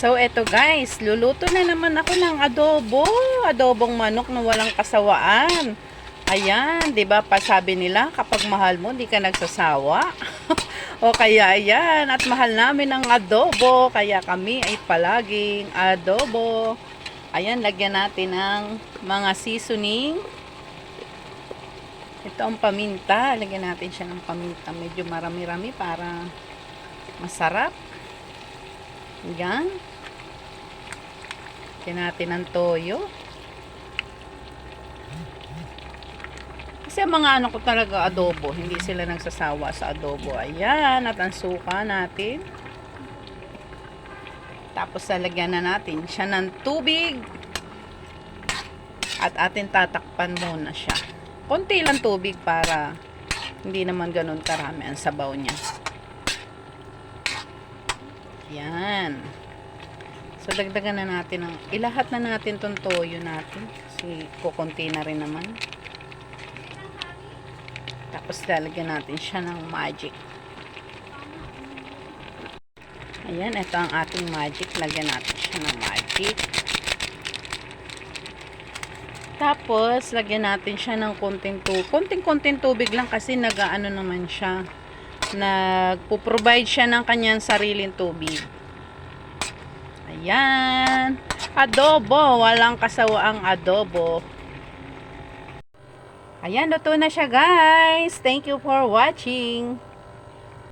So, eto guys, luluto na naman ako ng adobo. Adobong manok na walang kasawaan. Ayan, 'di ba? Pasabi nila, kapag mahal mo, di ka nagsasawa. O kaya ayan, at mahal namin ang adobo, kaya kami ay palaging adobo. Ayan, lagyan natin ng mga seasoning. Ito ang paminta. Lagyan natin siya ng paminta. Medyo marami-rami para masarap. Ayan. Lagyan natin ng toyo. Kasi mga ano ko talaga adobo. Hindi sila nagsasawa sa adobo. Ayan. At ang suka natin. Tapos lalagyan na natin siya ng tubig. At atin tatakpan muna siya. Konti lang tubig para hindi naman ganun karami ang sabaw niya. Yan. So, dagdagan na natin ilahat na natin tong toyo natin. Kasi kukunti na rin naman. Tapos, lalagyan natin siya ng magic. Ayan, ito ang ating magic. Lagyan natin siya ng magic. Tapos, lagyan natin siya ng konting tubig lang kasi nag-ano naman siya. Nagpo-provide siya ng kanyang sariling tubig. Ayan. Adobo. Walang kasawaang adobo. Ayan, luto na siya guys. Thank you for watching.